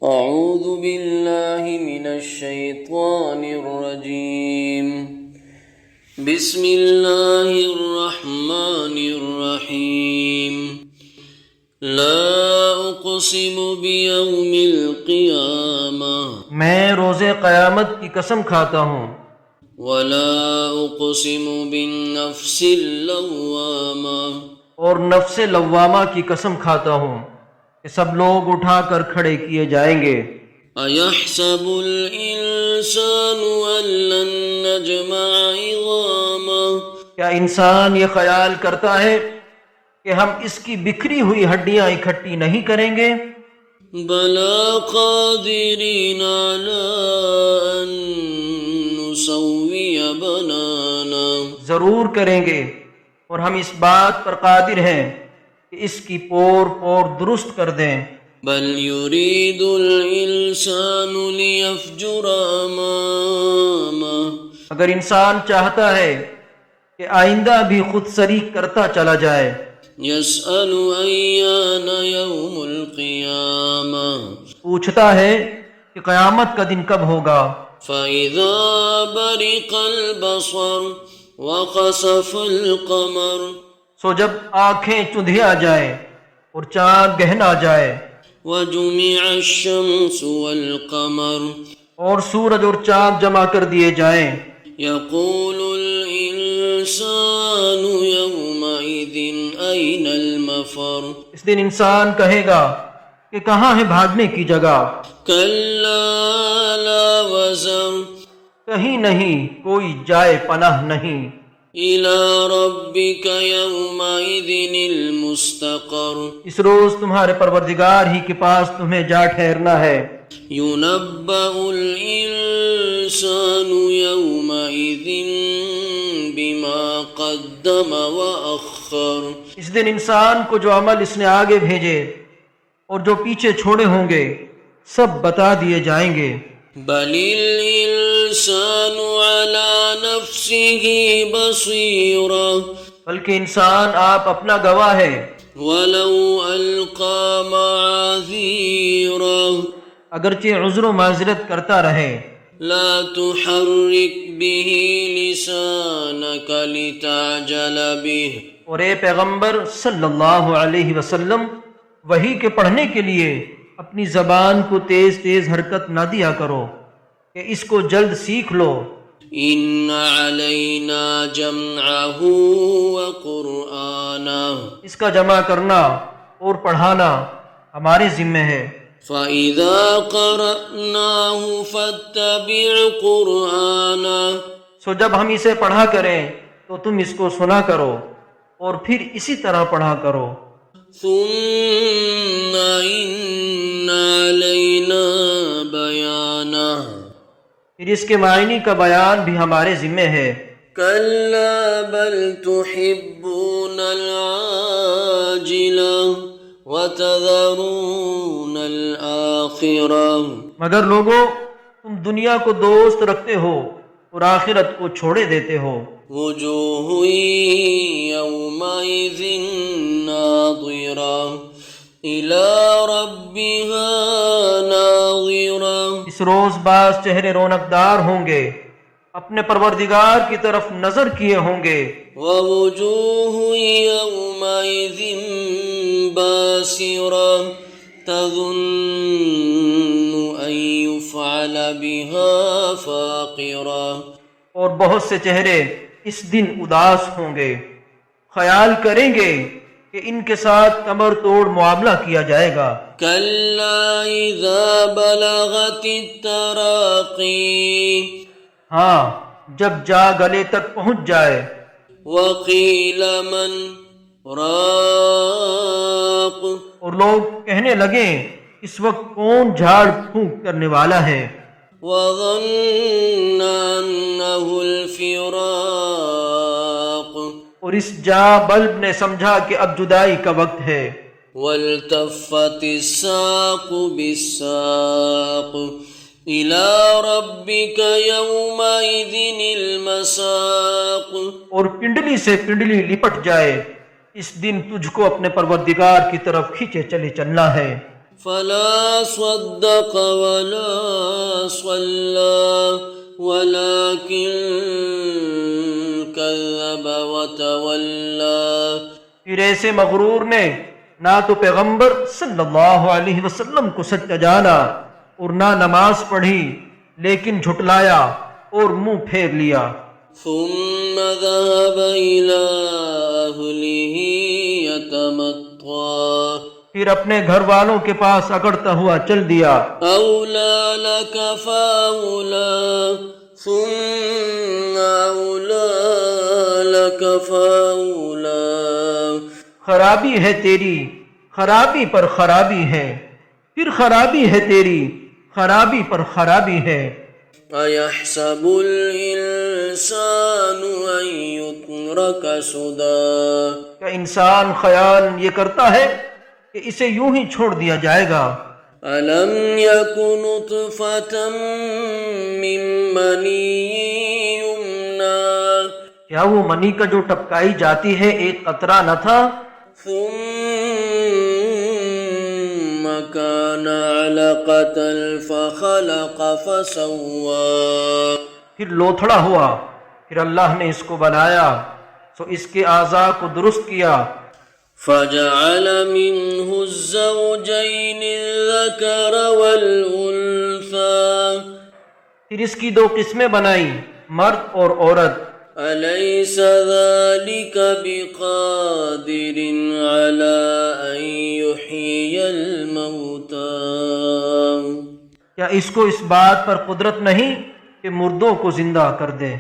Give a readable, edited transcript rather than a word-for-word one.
أعوذ بالله من الشيطان الرجيم بسم الله الرحمن الرحيم لا أقسم بيوم القيامة میں روز قیامت کی قسم کھاتا ہوں، ولا أقسم بالنفس اللوامة اور نفس لوامہ کی قسم کھاتا ہوں کہ سب لوگ اٹھا کر کھڑے کیے جائیں گے۔ أيحسب الإنسان أن لن نجمع عظامه کیا انسان یہ خیال کرتا ہے کہ ہم اس کی بکھری ہوئی ہڈیاں اکٹھی نہیں کریں گے؟ بلى قادرين على أن نسوي بنانا ضرور کریں گے، اور ہم اس بات پر قادر ہیں کہ اس کی پور درست کر دیں۔ بل يريد الإنسان ليفجر أمامه اگر انسان چاہتا ہے کہ آئندہ بھی خود سری کرتا چلا جائے، يسأل أيان يوم القيامة پوچھتا ہے کہ قیامت کا دن کب ہوگا۔ فإذا برق البصر وخسف القمر سو جب آنکھیں چندھیا جائیں اور چاند گہن آ جائے، وجمع الشمس والقمر اور سورج اور چاند جمع کر دیے جائیں، يقول الإنسان يومئذ أين المفر اس دن انسان کہے گا کہ کہاں ہے بھاگنے کی جگہ؟ كلا لا وزر کہیں نہیں، کوئی جائے پناہ نہیں۔ إلى ربك يومئذ المستقر اس روز تمہارے پروردگار ہی کے پاس تمہیں جا ٹھہرنا ہے۔ ينبأ الإنسان يومئذ بما قدم وأخر اس دن انسان کو جو عمل اس نے آگے بھیجے اور جو پیچھے چھوڑے ہوں گے سب بتا دیے جائیں گے۔ بل الإنسان على نفسه بصيرا بلکہ انسان آپ اپنا گواہ ہے، ولو ألقى معاذيرا اگرچہ عذر و معذرت کرتا رہے۔ لا تحرك به لسانك لتعجل به اور اے پیغمبر صلی اللہ علیہ وسلم، وحی کے پڑھنے کے لیے اپنی زبان کو تیز تیز حرکت نہ دیا کرو کہ اس کو جلد سیکھ لو۔ إن علينا جمعه وقرآنه اس کا جمع کرنا اور پڑھانا ہمارے ذمہ ہے۔ فإذا قرأناه فاتبع قرآنه سو جب ہم اسے پڑھا کریں تو تم اس کو سنا کرو اور پھر اسی طرح پڑھا کرو۔ ثم إن علينا بيانه پھر اس کے معنی کا بیان بھی ہمارے ذمہ ہے۔ كلا بل تحبون العاجلة وتذرون الآخرة مگر لوگوں، تم دنیا کو دوست رکھتے ہو اور آخرت کو چھوڑے دیتے ہو۔ وجوه يومئذ ناظرة إلى ربها ناظرة اس روز بعض چہرے رونق دار ہوں گے، اپنے پروردگار کی طرف نظر کیے ہوں گے۔ ووجوه يومئذ باسرة تظن أن يفعل بها فاقرة اور بہت سے چہرے اس دن اداس ہوں گے، خیال کریں گے کہ ان کے ساتھ کمر توڑ معاملہ کیا جائے گا۔ كلا إذا بلغت التراقي ہاں، جب جا گلے تک پہنچ جائے۔ وقيل من راق اور لوگ کہنے لگیں اس وقت کون جھاڑ پھونک کرنے والا ہے؟ وظن أنه الفراق اور اس جاں بلب نے سمجھا کہ اب جدائی کا وقت ہے۔ والتفت الساق بالساق إلى ربك يومئذ المساق اور پنڈلی سے پنڈلی لپٹ جائے، اس دن تجھ کو اپنے پروردگار کی طرف کھینچے چلے چلنا ہے۔ فلا صدق ولا صلى ولكن كذب وتولى. پھر ایسے مغرور نے نہ تو پیغمبر صلی اللہ علیہ وسلم کو سچا جانا اور نہ نماز پڑھی، لیکن جھٹلایا اور منہ پھیر لیا. ثم ذهب إلى أهله يتمطى. پھر اپنے گھر والوں کے پاس اگڑتا ہوا چل دیا. أولى لك فأولى ثم أولى لك فأولى. خرابی ہے تیری، خرابی پر خرابی ہے، پھر خرابی ہے تیری، خرابی پر خرابی ہے. أيحسب الإنسان أن يترك سدى. کیا انسان خیال یہ کرتا ہے کہ اسے یوں ہی چھوڑ دیا جائے گا؟ ألم يك نطفة من مني يمنى. کیا وہ منی کا جو ٹپکائی جاتی ہے ایک قطرہ نہ تھا؟ ثم كان علقة فخلق فسوى. پھر لوتھڑا ہوا، پھر اللہ نے اس کو بنایا سو اس کے اعضاء کو درست کیا. فجعل منه الزوجين الذكر والأنثى. پھر اس کی دو قسمیں بنائی، مرد اور عورت. أليس ذلك بقادر على أن يحيي الموتى. کیا اس کو اس بات پر قدرت نہیں کہ مردوں کو زندہ کر دے؟